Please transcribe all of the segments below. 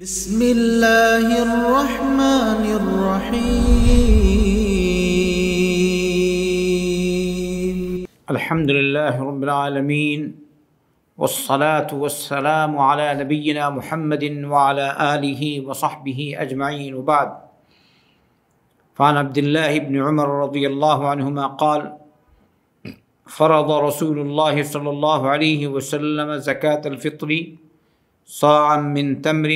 بسم الله الرحمن الرحيم الحمد لله رب العالمين والصلاة والسلام على نبينا محمد وعلى آله وصحبه أجمعين وبعد فعن عبد الله بن عمر رضي الله عنهما قال فرض رسول الله صلى الله عليه وسلم زكاة الفطر صاعا من تمر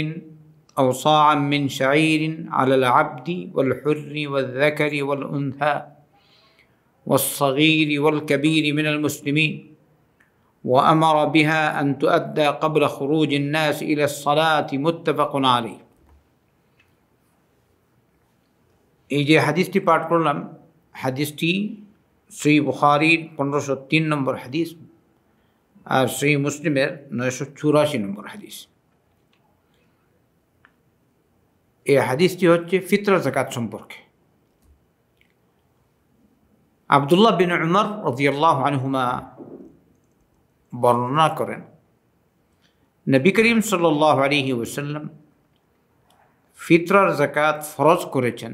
أو صاعا من شعير على العبد والحر والذكر والأنثى والصغير والكبير من المسلمين وأمر بها أن تؤدى قبل خروج الناس إلى الصلاة متفق عليه এই যে হাদিসটি পাঠ করলাম, হাদিসটি সহিহ বুখারীর 1503 নম্বর হাদিস আর সহিহ মুসলিমের 984 নম্বর হাদিস। এই হাদিসটি হচ্ছে ফিতরা যাকাত সম্পর্কে। আব্দুল্লাহ বিন উমর রাদিয়াল্লাহু আনহুমা বর্ণনা করেন, নবী করিম সাল্লাল্লাহু আলাইহি ওয়াসাল্লাম ফিতরার যাকাত ফরজ করেছেন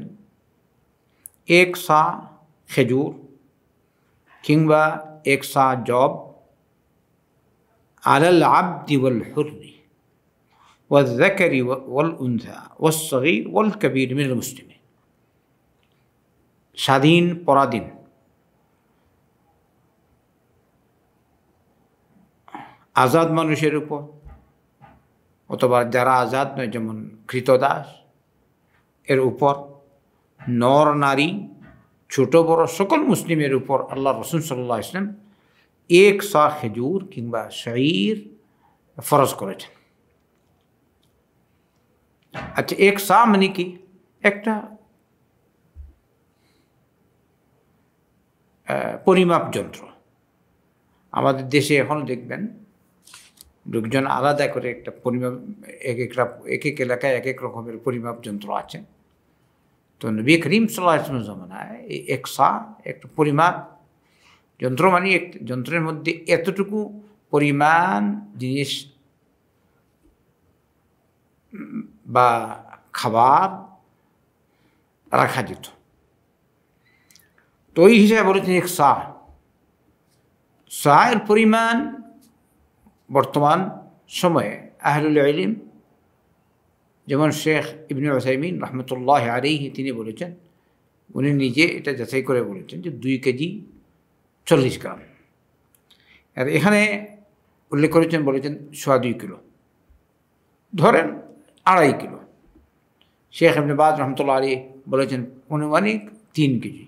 এক সা খেজুর কিংবা এক সা জব আলাল আবদি ওয়াল হুররি ওয়াল যাকারি ওয়াল উনসা ওয়াস সগীর ওয়াল কবীর মিনাল মুসলিমিন, স্বাধীন পরাধীন আজাদ মানুষের উপর অথবা যারা আজাদ নয়, যেমন কৃতদাস এর উপর, নর নারী ছোট বড় সকল মুসলিমের উপর আল্লাহ রসুল সাল্লাল্লাহু আলাইহি ওয়াসাল্লাম এক সা খেজুর কিংবা শাইর ফরজ করেছেন। আচ্ছা, এক সা মানে কি? একটা পরিমাপ যন্ত্র। আমাদের দেশে এখনও দেখবেন লোকজন আলাদা করে একটা পরিমাপ, এক এক এলাকায় এক এক রকমের পরিমাপ যন্ত্র আছে। তো নবী করিম সাল্লাল্লাহু আলাইহি ওয়াসাল্লাম জামানায় এই এক সা একটা পরিমাপ যন্ত্র, মানে এক যন্ত্রের মধ্যে এতটুকু পরিমাণ জিনিস বা খাবার রাখা যেত। তো এই হিসাবে বলেছেন এক সা। সা এর পরিমাণ বর্তমান সময়ে আহলুল ইলম যেমন শেখ ইবনে উসাইমিন রহমতুল্লাহ আলাইহি তিনি বলেছেন, উনি নিজে এটা যাচাই করে বলেছেন যে 2 কেজি 40 গ্রাম। আর এখানে উল্লেখ করেছেন, বলেছেন 2.25 কিলো, ধরেন 2.5 কিলো। শেখ ইবনে বাজ রহমতুল্লাহ আলাইহি বলেছেন অনুমানিক 3 কেজি।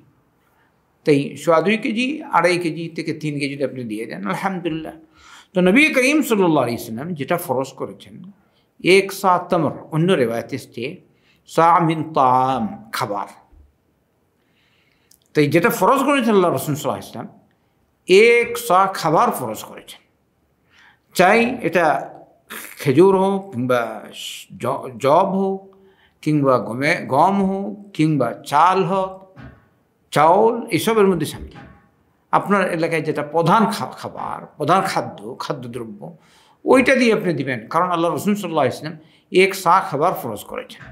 তাই 2.25 কেজি, 2.5 কেজি থেকে 3 কেজি যদি আপনি দিয়ে দেন আলহামদুলিল্লাহ। তো নবী করিম সাল্লাল্লাহু আলাইহি ওয়াসাল্লাম যেটা ফরজ করেছেন এক সা তামর, অন্য রেওয়ায়েতে এসেছে সা মিন তাআম, খাবার। তাই যেটা ফরজ করেছেন আল্লাহ রাসূল সাল্লাল্লাহু আলাইহি ওয়াসাল্লাম এক সা খাবার ফরজ করেছেন। চাই এটা খেজুর হোক কিংবা জব হোক কিংবা গম হোক কিংবা চাল হোক, চাউল এসবের মধ্যে শামিল। আপনার এলাকায় যেটা প্রধান খাবার, প্রধান খাদ্যদ্রব্য, ওইটা দিয়ে আপনি দিবেন, কারণ আল্লাহ রাসূল সাল্লাল্লাহু আলাইহি ওয়াসাল্লাম এক সা খাবার ফরজ করেছেন।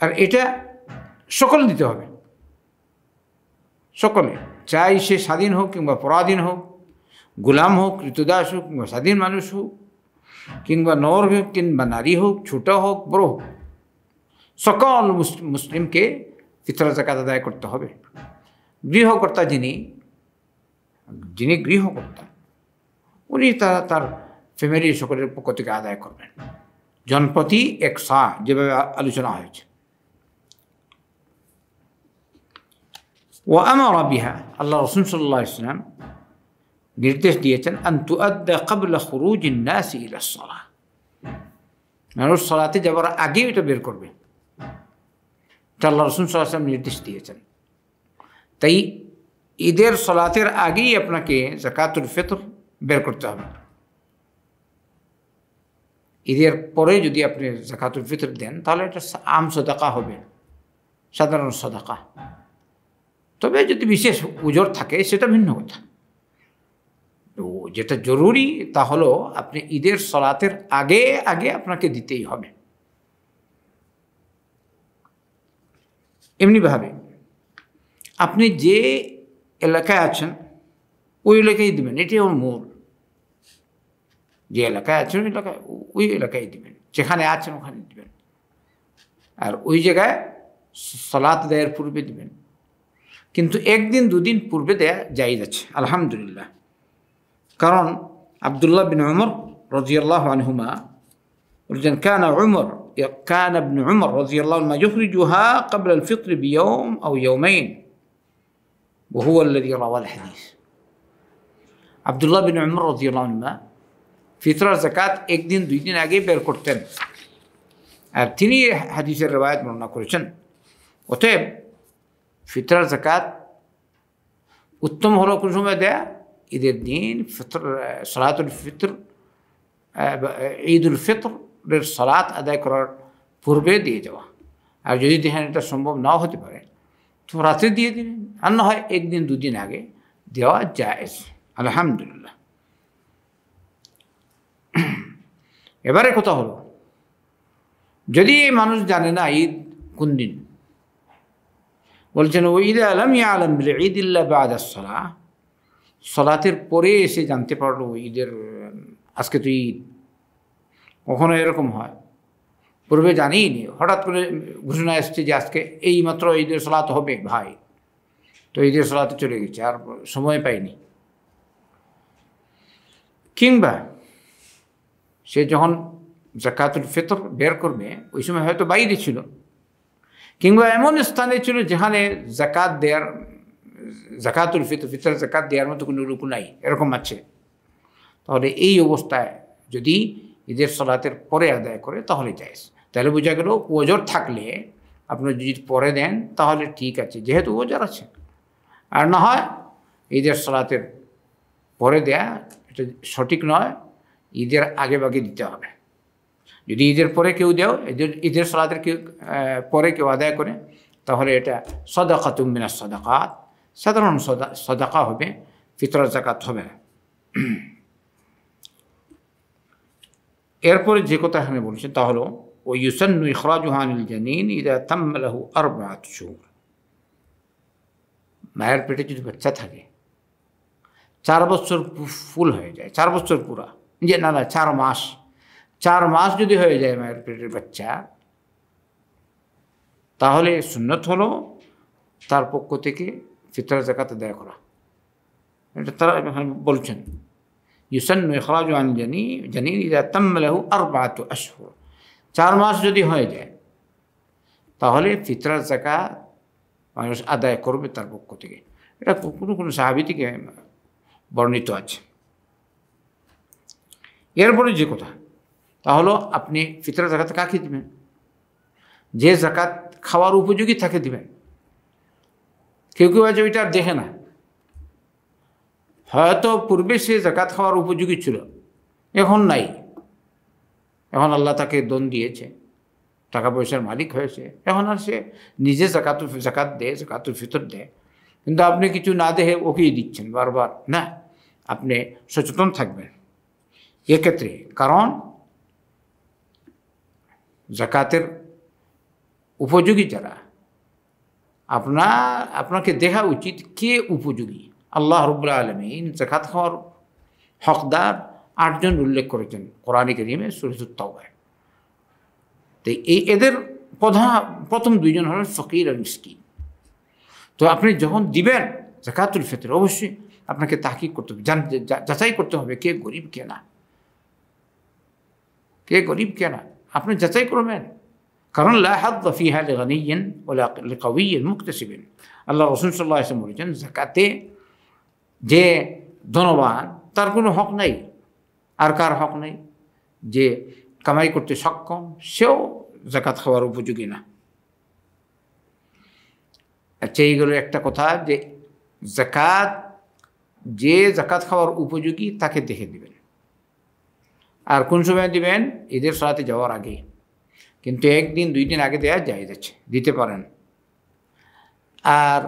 আর এটা সকলে দিতে হবে, সকলে, চাই সে স্বাধীন হোক কিংবা পরাধীন হোক, গোলাম হোক, কৃতদাস হোক কিংবা স্বাধীন মানুষ হোক কিংবা নর হোক কিংবা নারী হোক, ছোট হোক বড় হোক, সকল মুসলিমকে ফিতরা যাকাত আদায় করতে হবে। গৃহকর্তা যিনি গৃহকর্তা, উনি তার ফ্যামিলির সকলের পক্ষ থেকে আদায় করবেন, জনপ্রতি এক সা, যেভাবে আলোচনা হয়েছে। ওয়া আমারা বিহা, আল্লাহ রাসূল সাল্লাল্লাহু আলাইহি ওয়াসাল্লাম নির্দেশ দিয়েছেন আন তুআদ্দা ক্বাবলা খুরুজিন নাস ইলা সালাহ, মানুষ সালাতে যাবার আগে এটা বের করবে, এটা আল্লাহ রাসূল সাল্লাল্লাহু আলাইহি ওয়াসাল্লাম নির্দেশ দিয়েছেন। তাই ঈদের সালাতের আগেই আপনাকে যাকাতুল ফিতর বের করতে হবে। ঈদের পরে যদি আপনি যাকাতুল ফিতর দেন তাহলে এটা আম সাদাকা হবে, সাধারণ সাদাকা। তবে যদি বিশেষ উজর থাকে সেটা ভিন্ন কথা। তো যেটা জরুরি তা হলো আপনি ঈদের সালাতের আগে আগে আপনাকে দিতেই হবে। এমনিভাবে আপনি যে এলাকায় আছেন ওই এলাকায় দিবেন, এটাই ওর মূল। যে এলাকায় আছেন ওই এলাকায় দিবেন, যেখানে আছেন ওখানে দিবেন, আর ওই জায়গায় সালাত দেওয়ার পূর্বে দিবেন। কিন্তু একদিন দুদিন পূর্বে দেয়া জায়েজ আছে আলহামদুলিল্লাহ। কারণ আব্দুল্লাহ বিন উমর রাদিয়াল্লাহু আনহুমা বলেছেন, كان ابن عمر رضي الله عنهما يخرجها قبل الفطر بيوم أو يومين وهو الذي روى الحديث। আব্দুল্লাহ বিন উমর রাদিয়াল্লাহু আনহুমা ফিতরার যাকাত একদিন দুই দিন আগে বের করতেন, আর তিনি হাদিসের রিওয়ায়াত বর্ণনা করেছেন। অতএব ফিতরার যাকাত উত্তম হলো কোন সময় দেয়া? ঈদের দিন, সালাতুল ফিতর, ঈদুল ফিতরের সালাত আদায় করার পূর্বে দিয়ে যাওয়া। আর যদি দেখেন এটা সম্ভব নাও হতে পারে তো রাতে দিয়ে দিলেন, আর না হয় একদিন দুদিন আগে দেওয়া জায়েজ আলহামদুলিল্লাহ। এবারে কথা হলো, যদি মানুষ জানে না ঈদ কোন দিন, বলছেন ওই ঈদে আলম আলম ঈদ ইল্লা বা'দা সালাহ, সালাতের পরে এসে জানতে পারলো ঈদের আজকে তো ঈদ। কখনো এরকম হয় পূর্বে জানিই নি, হঠাৎ করে ঘোষণা এসছে যে আজকে এই মাত্র ঈদের সালাত হবে ভাই, তো ঈদের সালাতে চলে গেছে, আর সময় পাইনি। কিংবা সে যখন যাকাতুল ফিতর বের করবে ওই সময় হয়তো বাইরে ছিল, কিংবা এমন স্থানে ছিল যেখানে যাকাতুল ফিতর যাকাত দেওয়ার মতো কোনো লোক নাই, এরকম আছে। তাহলে এই অবস্থায় যদি ঈদের সালাতের পরে আদায় করে তাহলে জায়েজ। তাহলে বোঝা গেল ওজর থাকলে আপনি যদি পরে দেন তাহলে ঠিক আছে, যেহেতু ওজর আছে। আর না হয় ঈদের সালাতের পরে দেয়া এটা সঠিক নয়, ঈদের আগে ভাগে দিতে হবে। যদি ঈদের পরে কেউ দেও, ঈদের সালাতের কেউ পরে কেউ আদায় করে, তাহলে এটা সাদাকাতুম মিনাস সাদাকাত, সাধারণ সাদাকা হবে, ফিতরার যাকাত হবে না। এরপরে যে কথা এখানে বলছে তা হলো ও ইউসান্নু ইখরাজুহা আনিল জানিন ইযা তাম্মা লাহু 4 শুহুর। মায়ের পেটে যদি বাচ্চা থাকে 4 বছর ফুল হয়ে যায়, 4 বছর পুরা, যে না 4 মাস যদি হয়ে যায় মায়ের পেটের বাচ্চা, তাহলে সুন্নত হলো তার পক্ষ থেকে ফিতরার যাকাত আদায় করা। এটা তারা বলছেন ইউসান্নু ইখরাজুহা আনিল জানিন ইযা তাম্মা লাহু 4 আশহুর। 4 মাস যদি হয়ে যায় তাহলে ফিতরার যাকাত মানুষ আদায় করবে তার পক্ষ থেকে। এটা কোনো সাহাবী থেকে বর্ণিত আছে। এরপরে যে কথা তা হলো আপনি ফিতরার যাকাত কাকে দিবেন? যে যাকাত খাওয়ার উপযোগী তাকে দিবেন। কেউ কেউ আছে ওইটা দেখে না, হয়তো পূর্বে সে যাকাত খাওয়ার উপযোগী ছিল, এখন নাই, এখন আল্লাহ তাকে দন দিয়েছে, টাকা পয়সার মালিক হয়েছে, এখন আর সে নিজে যাকাত দেয়, যাকাতুল ফিতর দেয়, কিন্তু আপনি কিছু না দেখে ওকেই দিচ্ছেন বারবার। না, আপনি সচেতন থাকবেন এক্ষেত্রে, কারণ যাকাতের উপযোগী যারা, আপনাকে দেখা উচিত কে উপযোগী। আল্লাহ রাব্বুল আলামিন যাকাত খাওয়ার হকদার 8 জন উল্লেখ করেছেন কোরআনে কারীমে সূরাতুত তাওবায়। তো এদের প্রথম 2 জন হলেন ফকির আর মিসকিন। তো আপনি যখন দিবেন যাকাতুল ফিতর, অবশ্যই আপনাকে তাহকিক করতে হবে, যাচাই করতে হবে কে গরিব কে না, কে গরিব কে না, আপনি যাচাই করবেন। কারণ লা হায্যা ফিহা লিগানিয়্যিন ওয়ালা লিকাওয়িয়্যিন মুকতাসিবিন। আল্লাহ রাসূল সাল্লাল্লাহু আলাইহি ওয়াসাল্লাম বলেছেন, যাকাতে যে ধনবান তার কোনো হক নাই, আর কার হক নেই? যে কামাই করতে সক্ষম সেও যাকাত খাওয়ার উপযোগী না। আচ্ছা, এইগুলো একটা কথা যে যে যাকাত খাওয়ার উপযোগী তাকে দেখে দিবেন। আর কোন সময় দিবেন? ঈদের সালাতে যাওয়ার আগে, কিন্তু 1 দিন 2 দিন আগে দেওয়া জায়েজ আছে, দিতে পারেন। আর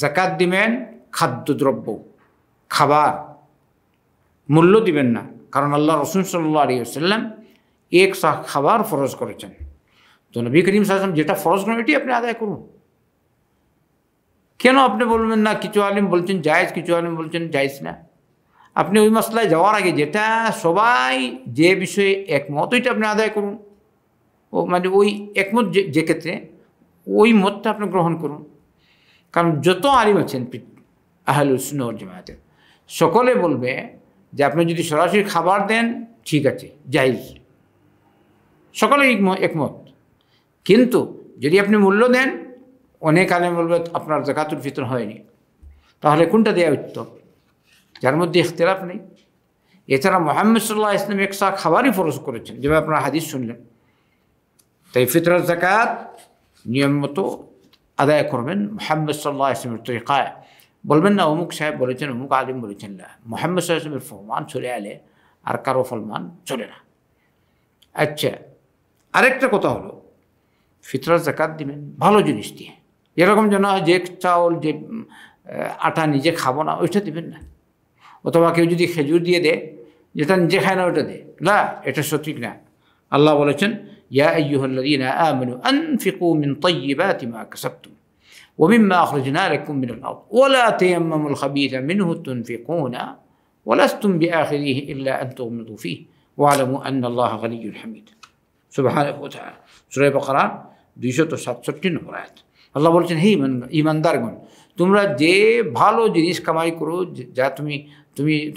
যাকাত দিবেন খাদ্যদ্রব্য, খাবার, মূল্য দিবেন না, কারণ আল্লাহ রসুল সাল্লাল্লাহু আলাইহি ওয়াসাল্লাম এক সা খাবার ফরজ করেছেন। তো নবী করিম সাল্লাল্লাহু আলাইহি ওয়াসাল্লাম যেটা ফরজ করেন এটি আপনি আদায় করুন। কেন আপনি বলবেন না কিছু আলিম বলছেন জায়েজ, কিছু আলিম বলছেন জায়েজ না? আপনি ওই মসলায় যাওয়ার আগে যেটা সবাই যে বিষয়ে একমত ওইটা আপনি আদায় করুন। ও মানে ওই একমত যে ক্ষেত্রে ওই মতটা আপনি গ্রহণ করুন। কারণ যত আলিম আছেন আহলুস সুন্নাহ ওয়াল জামায়াতের, সকলে বলবে যে আপনি যদি সরাসরি খাবার দেন ঠিক আছে, জায়েজ, সকলে একমত। কিন্তু যদি আপনি মূল্য দেন, অনেক আলেম বলবে আপনার যাকাতুল ফিতর হয়নি, তাহলে কোনটা দেওয়া উত্তম? যার মধ্যে ইখতিলাফ নেই। এছাড়া মুহাম্মদ সাল্লাল্লাহু আলাইহি ওয়াসাল্লাম একসা খাবারই ফরজ করেছেন, যেভাবে আপনারা হাদিস শুনলেন। তাই ফিতরার যাকাত নিয়ম মতো আদায় করবেন মুহাম্মদ সাল্লাল্লাহু আলাইহি ওয়াসাল্লামের তরিকায়। বলবেন না অমুক সাহেব বলেছেন, অমুক আলিম বলেছেন না। মুহাম্মদ সাল্লাল্লাহু আলাইহি ওয়াসাল্লামের ফরমান চলে এলে আর কারো ফরমান চলে না। আচ্ছা, আরেকটা কথা হলো, ফিতরার যাকাত দিবেন ভালো জিনিস দিয়ে। এরকম যেন যে চাউল, যে আটা নিজে খাবো না ওইটা দিবেন না। অথবা কেউ যদি খেজুর দিয়ে দেয়, যেটা নিজে খায় না ওইটা দেয়, না, এটা সঠিক না। আল্লাহ বলেছেন, ইয়া আইয়ুহাল্লাযীনা আমানু আনফিকু মিন তাইয়্যিবাতি মা কাসাবতুম ওয়া মিম্মা আখরাজনা লাকুম মিনাল আরদ ওয়া লা তায়াম্মামুল খাবীথা মিনহু তুনফিকুনা ওয়া লাস্তুম বিআখিরিহি ইল্লা আন তুগমিদু ফীহি ওয়া আলামু আন্নাল্লাহা গনিয়্যুন হামিদ। সুবহানাহু ওয়া তাআলা, সূরা বাকারা 267 নম্বর আয়াত। আল্লাহ বলছেন, হে ঈমানদারগণ, তোমরা যে ভালো জিনিস কামাই করো, যা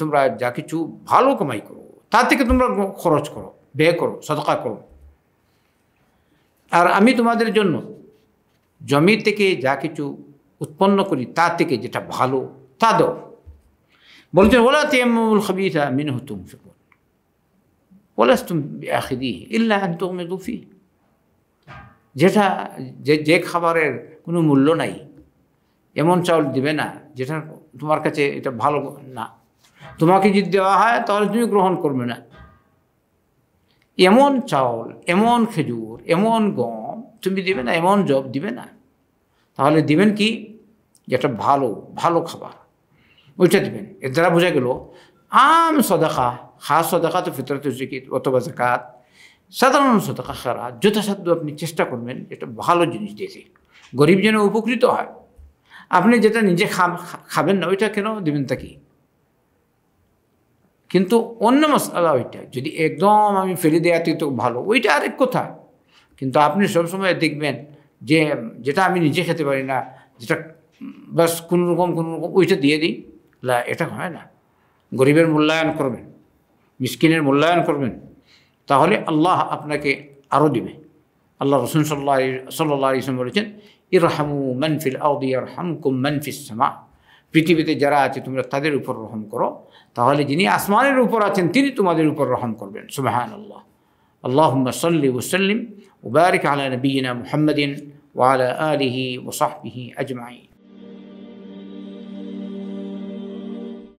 তোমরা যা কিছু ভালো কামাই করো তা থেকে তোমরা খরচ করো, ব্যয় করো, সদকা করো। আর আমি তোমাদের জন্য জমি থেকে যা কিছু উৎপন্ন করি তা থেকে যেটা ভালো তা দাও। বলছেন, ওয়ালা তায়াম্মামুল খাবীথা মিনহু তুনফিকুন ওয়া লাস্তুম বিআখিযিহি ইল্লা আন তুগমিদু ফীহি। যেটা যে খাবারের কোনো মূল্য নাই, এমন চাউল দিবে না যেটা তোমার কাছে এটা ভালো না। তোমাকে যদি দেওয়া হয় তাহলে তুমি গ্রহণ করবে না। এমন চাউল, এমন খেজুর, এমন গম তুমি দিবে না, এমন জব দিবে না। তাহলে দিবেন কি? যেটা ভালো ভালো খাবার ওইটা দিবেন। এর দ্বারা বোঝা গেল আম সদাকা, খাস সদাকা তো ফিতরাত যাকাত অথবা যাকাত, সাধারণ সদাকা খেরাত যথাসাধ্য আপনি চেষ্টা করবেন এটা ভালো জিনিস দিয়েছে, গরিব যেন উপকৃত হয়। আপনি যেটা নিজে খাবেন না ওইটা কেন দিবেন তাকে? কিন্তু অন্য মশলা ওইটা যদি একদম আমি ফেলে দেওয়াতে তো ভালো, ওইটা আরেক কথা। কিন্তু আপনি সবসময় দেখবেন যে যেটা আমি নিজে খেতে পারি না, যেটা বাস কোনোরকম ওইটা দিয়ে দিই, এটা হয় না। গরিবের মূল্যায়ন করবেন, মিসকিনের মূল্যায়ন করবেন, তাহলে আল্লাহ আপনাকে আরও দিবে। আল্লাহ রাসূল সাল্লাল্লাহু আলাইহি ওয়াসাল্লাম বলেছেন, ইরহামু মান ফিল আরদি ইয়ারহামকুম মান ফিস সামা। পৃথিবীতে যারা আছে তোমরা তাদের উপর রহম করো, তাহলে যিনি আসমানের উপর আছেন তিনি তোমাদের উপর রহম করবেন। সুবহানাল্লাহ। আল্লাহুম্মা সাল্লি ওয়া সাল্লিম ওয়া বারিক আলা নবিয়িনা মুহাম্মাদিন ওয়া আলা আলিহি ওয়া সাহবিহি আজমাইন।